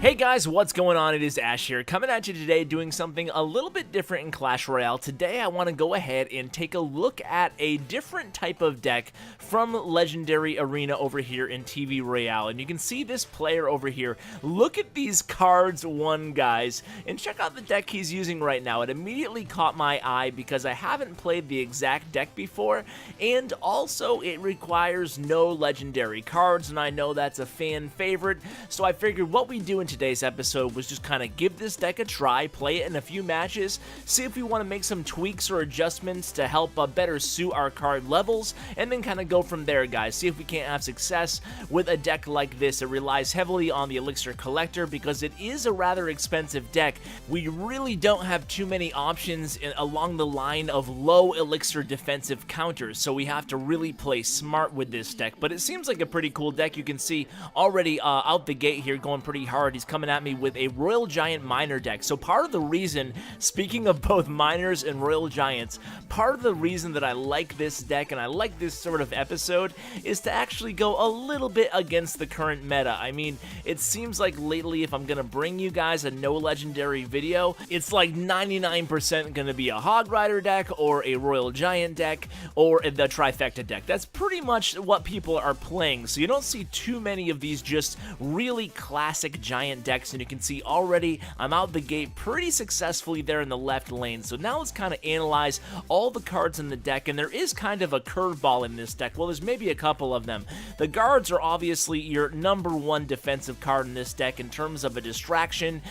Hey guys, what's going on? It is Ash here, coming at you today doing something a little bit different in Clash Royale. Today I want to go ahead and take a look at a different type of deck from Legendary Arena over here in TV Royale. And you can see this player over here. Look at these cards won, guys, and check out the deck he's using right now. It immediately caught my eye because I haven't played the exact deck before, and also it requires no legendary cards, and I know that's a fan favorite, so I figured what we do in today's episode was just kind of give this deck a try, play it in a few matches, see if we want to make some tweaks or adjustments to help better suit our card levels, and then kind of go from there, guys. See if we can't have success with a deck like this. It relies heavily on the Elixir Collector because it is a rather expensive deck. We really don't have too many options along the line of low Elixir defensive counters, so we have to really play smart with this deck. But it seems like a pretty cool deck. You can see already out the gate here going pretty hard. He's coming at me with a Royal Giant Miner deck. So part of the reason, speaking of both Miners and Royal Giants, part of the reason that I like this deck and I like this sort of episode is to actually go a little bit against the current meta. I mean, it seems like lately if I'm going to bring you guys a no legendary video, it's like 99% going to be a Hog Rider deck or a Royal Giant deck or the Trifecta deck. That's pretty much what people are playing. So you don't see too many of these just really classic giant decks, and you can see already I'm out the gate pretty successfully there in the left lane. So now let's kind of analyze all the cards in the deck, and there is kind of a curveball in this deck. Well, there's maybe a couple of them. The guards are obviously your #1 defensive card in this deck in terms of a distraction,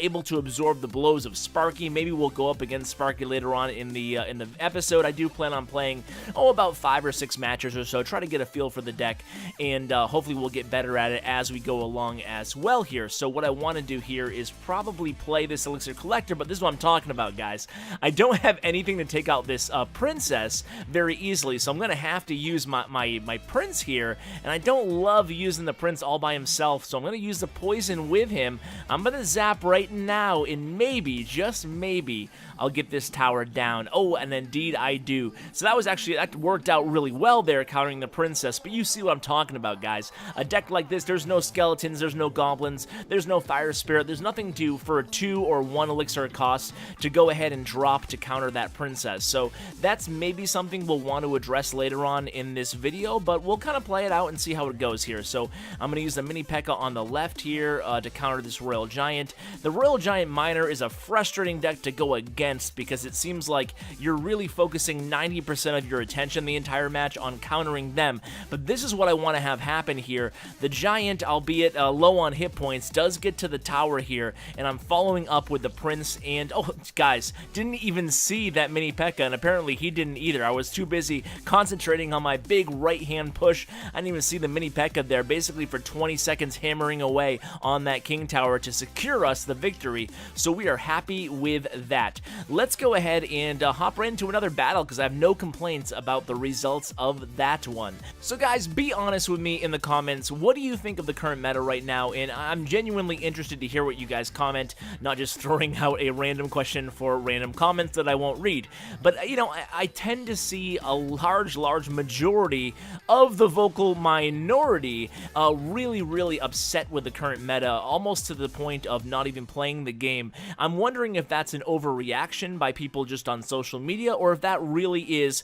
able to absorb the blows of Sparky. Maybe we'll go up against Sparky later on in the episode. I do plan on playing about 5 or 6 matches or so, try to get a feel for the deck, and hopefully we'll get better at it as we go along as well here. So what I want to do here is probably play this Elixir Collector, but this is what I'm talking about, guys. I don't have anything to take out this Princess very easily, so I'm going to have to use my Prince here, and I don't love using the Prince all by himself, so I'm going to use the Poison with him. I'm going to zap right now, and maybe, just maybe, I'll get this tower down. Oh, and indeed I do. So that worked out really well there, countering the Princess, but you see what I'm talking about, guys. A deck like this, there's no skeletons, there's no goblins, there's no fire spirit, there's nothing for a 2 or 1 elixir cost to go ahead and drop to counter that Princess. So that's maybe something we'll want to address later on in this video, but we'll kind of play it out and see how it goes here. So I'm going to use the Mini P.E.K.K.A on the left here to counter this Royal Giant. The Royal Giant Miner is a frustrating deck to go against because it seems like you're really focusing 90% of your attention the entire match on countering them. But this is what I want to have happen here. The Giant, albeit low on hit points, does get to the tower here, and I'm following up with the Prince, and oh, guys, didn't even see that Mini P.E.K.K.A, and apparently he didn't either. I was too busy concentrating on my big right-hand push. I didn't even see the Mini P.E.K.K.A there, basically for 20 seconds hammering away on that King Tower to secure us the victory, so we are happy with that. Let's go ahead and hop right into another battle because I have no complaints about the results of that one. So guys, be honest with me in the comments. What do you think of the current meta right now? And I'm genuinely interested to hear what you guys comment, not just throwing out a random question for random comments that I won't read. But, you know, I tend to see a large majority of the vocal minority really upset with the current meta, almost to the point of not even playing the game. I'm wondering if that's an overreaction by people just on social media, or if that really is,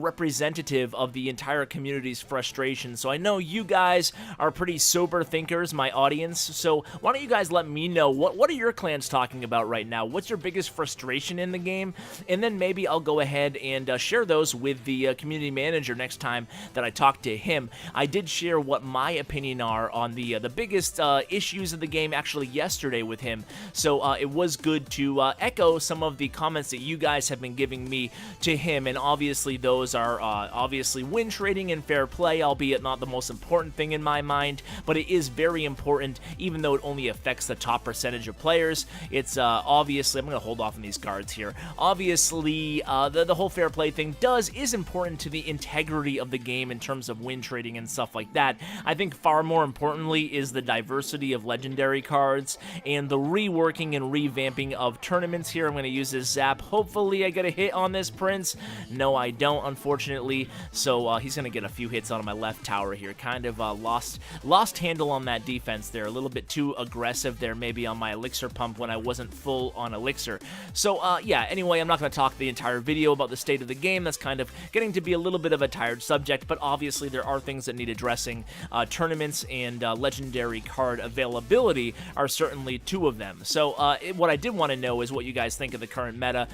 representative of the entire community's frustration. So I know you guys are pretty sober thinkers, my audience, so why don't you guys let me know, what are your clans talking about right now? What's your biggest frustration in the game? And then maybe I'll go ahead and share those with the community manager next time that I talk to him. I did share what my opinion are on the biggest issues of the game actually yesterday with him, so it was good to echo some of the comments that you guys have been giving me to him, and obviously those are obviously win trading and fair play, albeit not the most important thing in my mind, but it is very important, even though it only affects the top percentage of players. It's obviously, I'm going to hold off on these cards here, obviously the whole fair play thing is important to the integrity of the game in terms of win trading and stuff like that. I think far more importantly is the diversity of legendary cards and the reworking and revamping of tournaments here. I'm going to use this zap. Hopefully I get a hit on this Prince. No, I don't, unfortunately. So he's going to get a few hits on my left tower here. Kind of lost handle on that defense there. little bit too aggressive there maybe on my elixir pump when I wasn't full on elixir. So yeah, anyway, I'm not going to talk the entire video about the state of the game. That's kind of getting to be a little bit of a tired subject, but obviously there are things that need addressing. Tournaments and legendary card availability are certainly two of them. So what I did want to know is what you guys think of the current meta.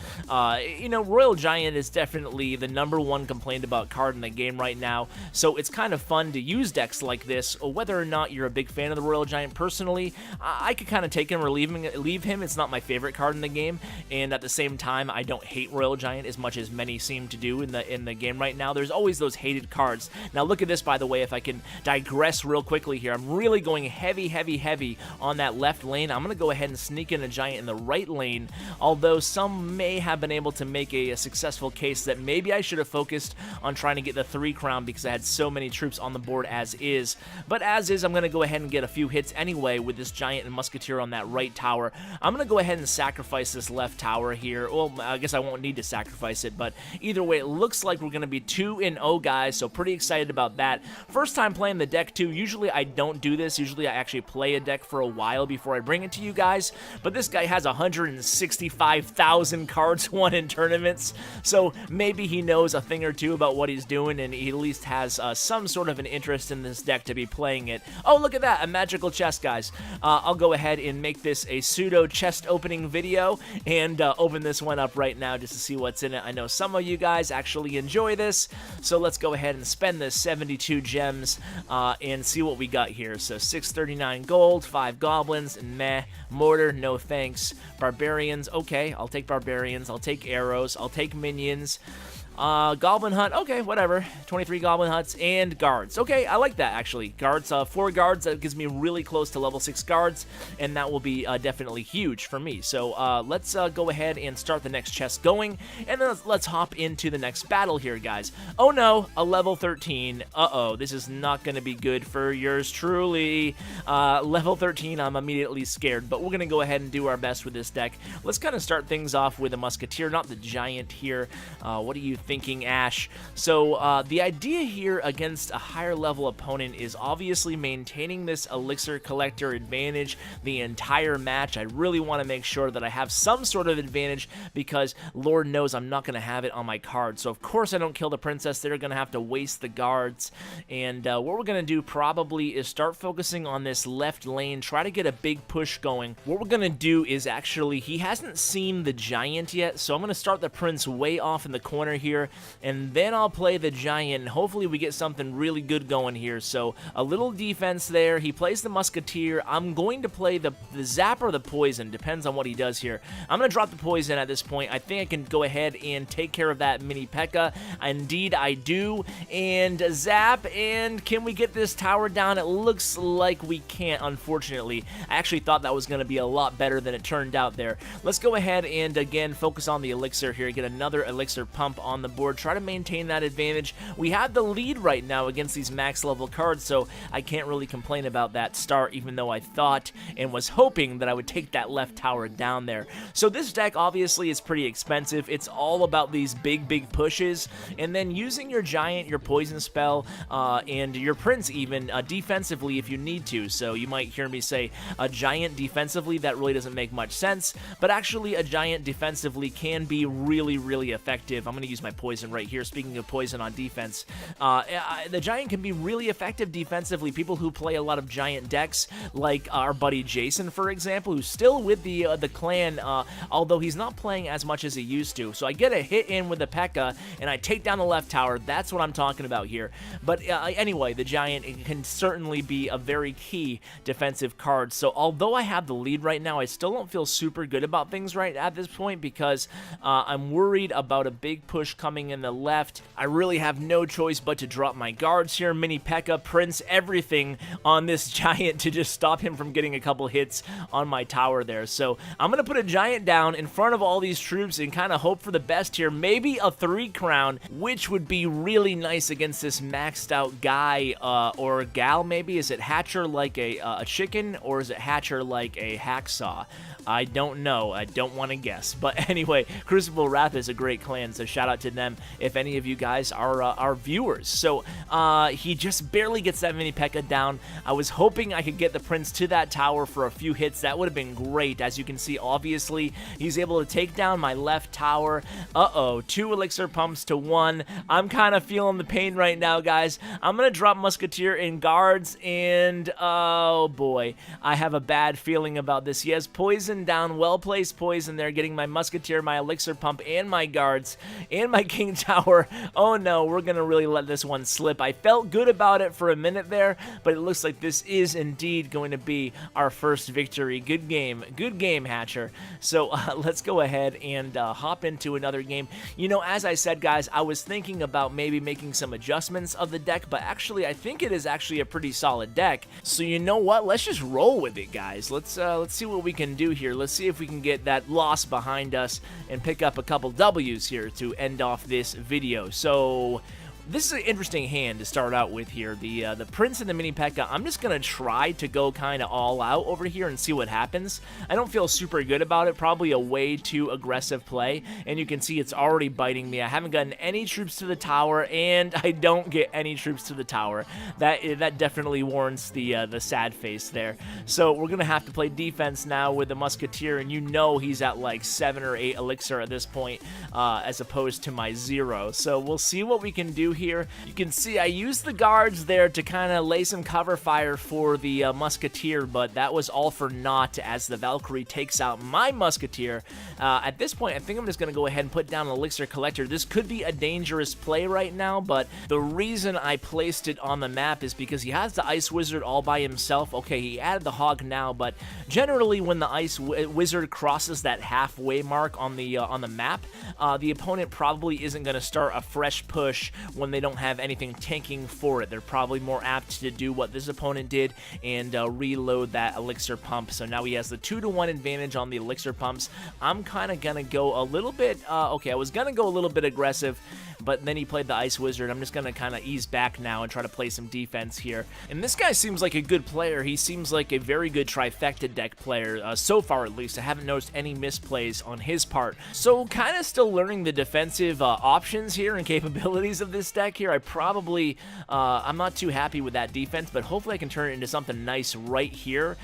You know, Royal Giant is definitely the #1 complained about card in the game right now, so it's kind of fun to use decks like this. Whether or not you're a big fan of the Royal Giant, personally, I could kind of take him or leave him. It's not my favorite card in the game, and at the same time, I don't hate Royal Giant as much as many seem to do in the game right now. There's always those hated cards. Now look at this, by the way, if I can digress real quickly here. I'm really going heavy on that left lane. I'm going to go ahead and sneak in a Giant in the right lane, although some may have been able to make a successful case that maybe I should have focused on trying to get the 3 crown because I had so many troops on the board as is. But as is, I'm going to go ahead and get a few hits anyway with this Giant and Musketeer on that right tower. I'm going to go ahead and sacrifice this left tower here. Well, I guess I won't need to sacrifice it, but either way, it looks like we're going to be 2-0, guys, so pretty excited about that. First time playing the deck, too. Usually I don't do this. Usually I actually play a deck for a while before I bring it to you guys, but this guy has 165,000 cards won in tournaments, so maybe he knows a thing or two about what he's doing, and he at least has some sort of an interest in this deck to be playing it. Oh, look at that, a magical chest, guys. I'll go ahead and make this a pseudo chest opening video and open this one up right now just to see what's in it. I know some of you guys actually enjoy this, so let's go ahead and spend the 72 gems and see what we got here. So 639 gold, 5 goblins, meh. Mortar, no thanks. Barbarians, okay, I'll take barbarians. I'll take arrows. I'll take minions. Goblin Hut, okay, whatever. 23 Goblin Huts and guards. Okay, I like that, actually. Guards, 4 guards, that gives me really close to level 6 guards, and that will be definitely huge for me. So let's go ahead and start the next chest going, and then let's hop into the next battle here, guys. Oh no, a level 13. Uh-oh, this is not going to be good for yours truly. Level 13, I'm immediately scared, but we're going to go ahead and do our best with this deck. Let's kind of start things off with a Musketeer, not the Giant here. What do you thinking, Ash? So the idea here against a higher level opponent is obviously maintaining this elixir collector advantage the entire match. I really want to make sure that I have some sort of advantage because Lord knows I'm not going to have it on my card. So of course I don't kill the princess. They're going to have to waste the guards, and what we're going to do probably is start focusing on this left lane, try to get a big push going. What we're going to do is actually, he hasn't seen the Giant yet, so I'm going to start the prince way off in the corner here, and then I'll play the Giant, and hopefully we get something really good going here. So a little defense there. He plays the Musketeer. I'm going to play the Zap or the Poison, depends on what he does here. I'm going to drop the Poison at this point. I think I can go ahead and take care of that mini P.E.K.K.A. Indeed I do, and Zap, and can we get this tower down? It looks like we can't, unfortunately. I actually thought that was going to be a lot better than it turned out there. Let's go ahead and again focus on the elixir here, get another elixir pump on the board, try to maintain that advantage. We have the lead right now against these max level cards, so I can't really complain about that start, even though I thought and was hoping that I would take that left tower down there. So this deck obviously is pretty expensive. It's all about these big pushes, and then using your Giant, your poison spell, and your prince even defensively if you need to. So you might hear me say a Giant defensively, that really doesn't make much sense, but actually a Giant defensively can be really effective. I'm going to use my poison right here. Speaking of poison on defense, the Giant can be really effective defensively. People who play a lot of Giant decks, like our buddy Jason, for example, who's still with the clan, although he's not playing as much as he used to. So I get a hit in with the P.E.K.K.A. and I take down the left tower. That's what I'm talking about here. But anyway, the Giant can certainly be a very key defensive card. So although I have the lead right now, I still don't feel super good about things right at this point because I'm worried about a big push coming in the left. I really have no choice but to drop my guards here, mini P.E.K.K.A., Prince, everything on this Giant to just stop him from getting a couple hits on my tower there. So I'm going to put a Giant down in front of all these troops and kind of hope for the best here. Maybe a 3 crown, which would be really nice against this maxed out guy or gal maybe. Is it Hatcher like a chicken, or is it Hatcher like a hacksaw? I don't know. I don't want to guess. But anyway, Crucible Wrath is a great clan, so shout out to them if any of you guys are viewers. So he just barely gets that mini P.E.K.K.A down. I was hoping I could get the Prince to that tower for a few hits. That would have been great. As you can see, obviously, he's able to take down my left tower. Uh-oh, 2 elixir pumps to 1. I'm kind of feeling the pain right now, guys. I'm going to drop Musketeer in guards, and oh boy, I have a bad feeling about this. He has poison down, well-placed poison there, getting my Musketeer, my elixir pump, and my guards, and my King Tower. Oh no, we're going to really let this one slip. I felt good about it for a minute there, but it looks like this is indeed going to be our first victory. Good game, Hatcher. So let's go ahead and hop into another game. You know, as I said, guys, I was thinking about maybe making some adjustments of the deck, but actually, I think it is actually a pretty solid deck. So you know what? Let's just roll with it, guys. Let's see what we can do here. Let's see if we can get that loss behind us and pick up a couple W's here to end off this video. So this is an interesting hand to start out with here. The Prince and the mini P.E.K.K.A. I'm just going to try to go kind of all out over here and see what happens. I don't feel super good about it. Probably a way too aggressive play. And you can see it's already biting me. I haven't gotten any troops to the tower, and I don't get any troops to the tower. That definitely warrants the sad face there. So we're going to have to play defense now with the Musketeer, and you know he's at like 7 or 8 elixir at this point, as opposed to my 0. So we'll see what we can do here. You can see I used the guards there to kind of lay some cover fire for the Musketeer, but that was all for naught as the Valkyrie takes out my Musketeer. At this point, I think I'm just going to go ahead and put down an Elixir Collector. This could be a dangerous play right now, but the reason I placed it on the map is because he has the Ice Wizard all by himself. Okay, he added the Hog now, but generally when the Ice Wizard crosses that halfway mark on the map, the opponent probably isn't going to start a fresh push when they don't have anything tanking for it. They're probably more apt to do what this opponent did and reload that elixir pump. So now he has the 2-to-1 advantage on the elixir pumps. I'm kind of gonna go a little bit okay, I was gonna go a little bit aggressive, but then he played the Ice Wizard. I'm just gonna kind of ease back now and try to play some defense here. And this guy seems like a good player. He seems like a very good trifecta deck player, so far at least. I haven't noticed any misplays on his part. So kind of still learning the defensive options here and capabilities of this deck here. I probably, I'm not too happy with that defense, but hopefully I can turn it into something nice right here.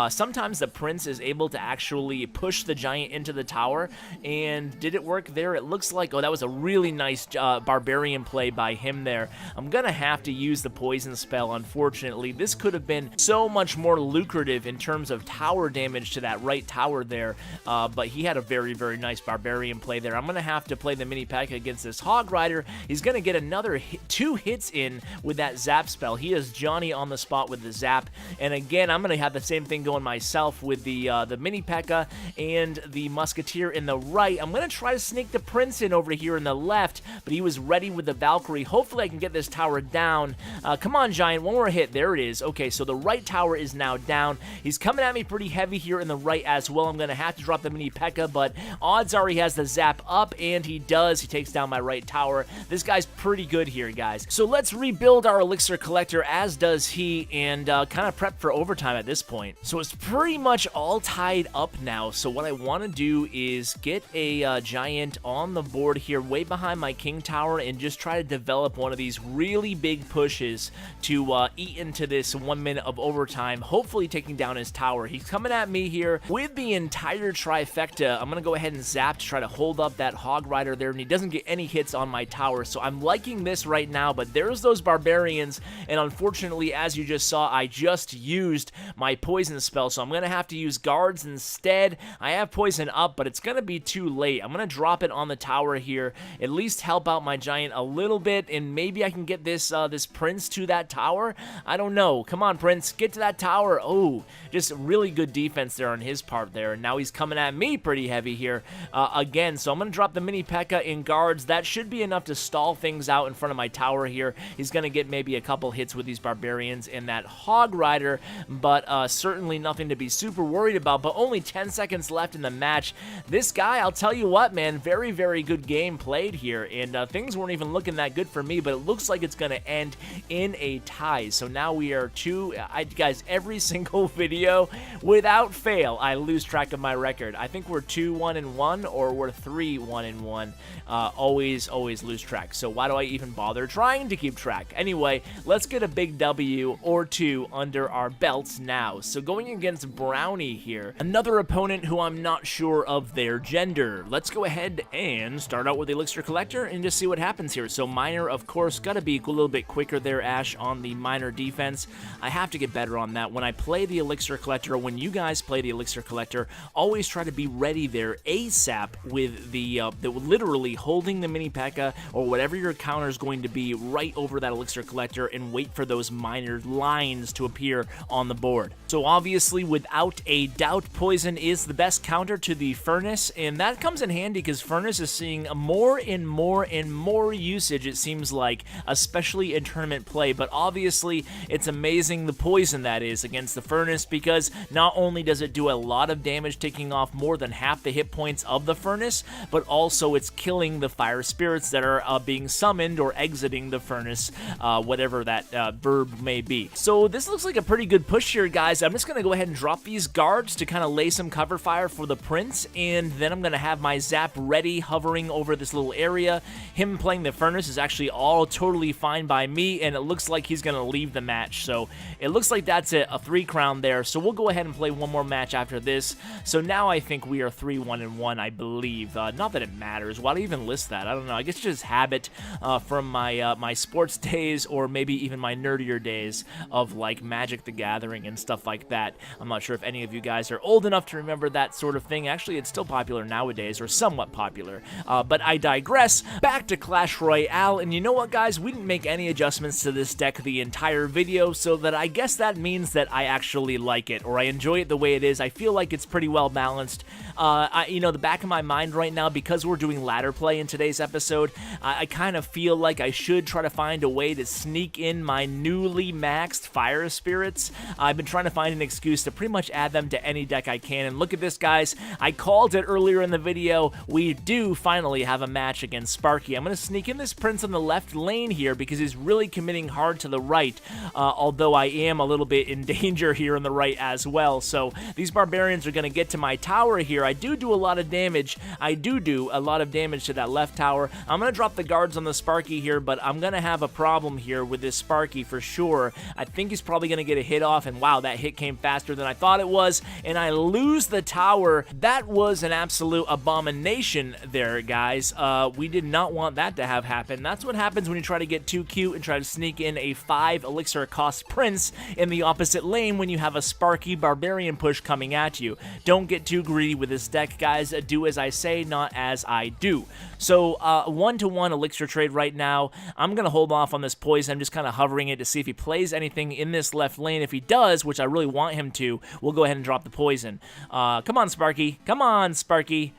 Sometimes the Prince is able to actually push the Giant into the tower, and did it work there? It looks like, oh, that was a really nice Barbarian play by him there. I'm gonna have to use the Poison Spell, unfortunately. This could have been so much more lucrative in terms of tower damage to that right tower there, but he had a very, very nice Barbarian play there. I'm gonna have to play the mini P.E.K.K.A. against this Hog Rider. He's gonna get another 2 hits in with that Zap spell. He is Johnny on the spot with the Zap, and again, I'm gonna have the same thing going myself with the mini P.E.K.K.A. and the Musketeer in the right. I'm gonna try to sneak the Prince in over here in the left, but he was ready with the Valkyrie. Hopefully I can get this tower down. Come on, Giant, one more hit. There it is. Okay, so the right tower is now down. He's coming at me pretty heavy here in the right as well. I'm gonna have to drop the mini P.E.K.K.A., but odds are he has the Zap up, and he does. He takes down my right tower. This guy's pretty good here, guys. So let's rebuild our Elixir Collector, as does he, and kind of prep for overtime at this point. So it's pretty much all tied up now. So what I want to do is get a Giant on the board here, way behind my King Tower, and just try to develop one of these really big pushes to eat into this 1 minute of overtime, hopefully taking down his tower. He's coming at me here with the entire trifecta. I'm going to go ahead and Zap to try to hold up that Hog Rider there, and he doesn't get any hits on my tower. So I'm liking this right now, but there's those Barbarians, and unfortunately, as you just saw, I just used my Poison spell, so I'm going to have to use guards instead. I have Poison up, but it's going to be too late. I'm going to drop it on the tower here, at least help out my Giant a little bit, and maybe I can get this this Prince to that tower. I don't know. Come on, Prince, get to that tower. Oh, just really good defense there on his part there, and now he's coming at me pretty heavy here again, so I'm going to drop the mini P.E.K.K.A. in guards. That should be enough to stall things out in front of my tower here. He's going to get maybe a couple hits with these Barbarians and that Hog Rider, but certainly nothing to be super worried about. But only 10 seconds left in the match. This guy, I'll tell you what, man, very, very good game played here, and things weren't even looking that good for me, but it looks like it's going to end in a tie. So now we are guys, every single video, without fail, I lose track of my record. I think we're 2-1-1, or we're 3-1-1. Always lose track. So why do I even bother trying to keep track? Anyway, let's get a big W or two under our belts now. So going against Brownie here, another opponent who I'm not sure of their gender. Let's go ahead and start out with the Elixir Collector and just see what happens here. So Miner, of course, gotta be a little bit quicker there, Ash, on the Miner defense. I have to get better on that. When I play the Elixir Collector, when you guys play the Elixir Collector, always try to be ready there ASAP with the literally holding the mini P.E.K.K.A. or whatever your counter is going to be right over that Elixir Collector and wait for those Miner lines to appear on the board. So obviously, without a doubt, Poison is the best counter to the Furnace, and that comes in handy because Furnace is seeing more and more usage, it seems like, especially in tournament play. But obviously, it's amazing the poison that is against the Furnace, because not only does it do a lot of damage, taking off more than half the hit points of the Furnace, but also it's killing the fire spirits that are being summoned or exiting the Furnace, whatever that verb may be. So this looks like a pretty good push here, guys. I'm just going to go ahead and drop these guards to kind of lay some cover fire for the Prince, and then I'm going to have my Zap ready, hovering over this little area. Him playing the Furnace is actually all totally fine by me, and it looks like he's going to leave the match. So it looks like that's a 3 crown there. So we'll go ahead and play one more match after this. So now I think we are 3-1-1, I believe. Not that it matters. Why do I even list that? I don't know. I guess it's just habit from my my sports days, or maybe even my nerdier days of like Magic the Gathering and stuff like that. I'm not sure if any of you guys are old enough to remember that sort of thing. Actually, it's still popular nowadays, or somewhat popular. But I digress. Back to Clash Royale, and you know what, guys? We didn't make any adjustments to this deck the entire video, so that I guess that means that I actually like it, or I enjoy it the way it is. I feel like it's pretty well balanced. You know, the back of my mind right now, because we're doing ladder play in today's episode, I kind of feel like I should try to find a way to sneak in my newly maxed fire spirits. I've been trying to find an excuse to pretty much add them to any deck I can, and look at this, guys. I called it earlier in the video. We do finally have a match against Sparky. I'm going to sneak in this Prince on the left lane here because he's really committing hard to the right, although I am a little bit in danger here on the right as well. So these Barbarians are going to get to my tower here. I do a lot of damage. I do a lot of damage to that left tower. I'm going to drop the guards on the Sparky here, but I'm going to have a problem here with this Sparky for sure. I think he's probably going to get a hit off, and wow, that hit came faster than I thought it was, and I lose the tower. That was an absolute abomination there, guys. We did not want that to have happened. That's what happens when you try to get too cute and try to sneak in a 5 elixir cost Prince in the opposite lane when you have a Sparky Barbarian push coming at you. Don't get too greedy with this deck, guys. Do as I say, not as I do. So 1-to-1 elixir trade right now. I'm going to hold off on this poison. I'm just kind of hovering it to see if he plays anything in this left lane. If he does, which I really want him to, we'll go ahead and drop the poison. Come on, Sparky. Come on, Sparky.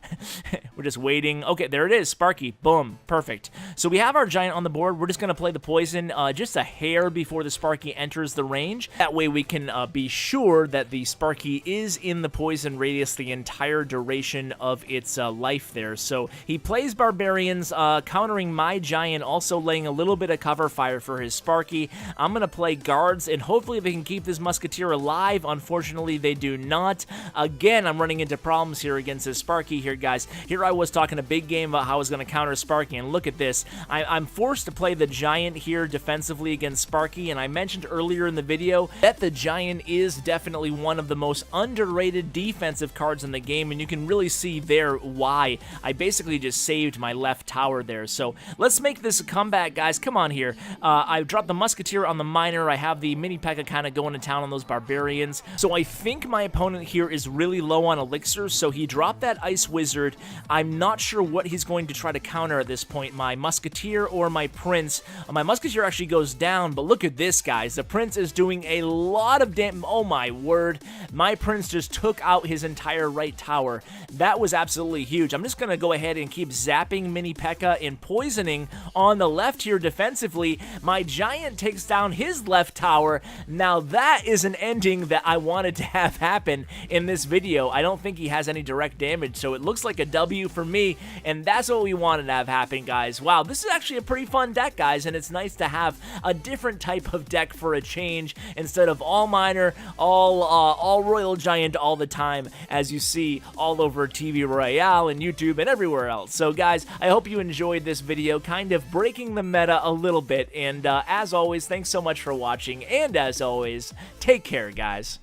We're just waiting. Okay, there it is. Sparky. Boom. Perfect. So we have our giant on the board. We're just going to play the poison just a hair before the Sparky enters the range. That way we can be sure that the Sparky is in the poison radius the entire duration of its life there. So he plays Barbarians, countering my giant, also laying a little bit of cover fire for his Sparky. I'm going to play guards, and hopefully they can keep this Musketeer alive. Unfortunately, they do not. Again, I'm running into problems here against this Sparky here, guys. Here I was talking a big game about how I was going to counter Sparky, and look at this. I'm forced to play the giant here defensively against Sparky, and I mentioned earlier in the video that the giant is definitely one of the most underrated defensive cards in the game, and you can really see there why. I basically just saved my left tower there. So let's make this a comeback, guys. Come on here. I dropped the Musketeer on the Miner. I have the mini P.E.K.K.A. kind of going to town on those Barbarians. So I think my opponent here is really low on elixir, so he dropped that Ice Wizard. I'm not sure what he's going to try to counter at this point, my Musketeer or my Prince. My Musketeer actually goes down, but look at this, guys. The Prince is doing a lot of damage. Oh my word. My Prince just took out his entire right tower. That was absolutely huge. I'm just going to go ahead and keep zapping mini P.E.K.K.A. and poisoning on the left here defensively. My giant takes down his left tower. Now that is an ending that I wanted to have happen in this video. I don't think he has any direct damage, so it looks like a W for me, and that's what we wanted to have happen. think, guys, wow, this is actually a pretty fun deck, guys, and it's nice to have a different type of deck for a change instead of all miner, all Royal Giant all the time, as you see all over TV Royale and YouTube and everywhere else. So, guys, I hope you enjoyed this video, kind of breaking the meta a little bit, and as always, thanks so much for watching, and as always, take care, guys.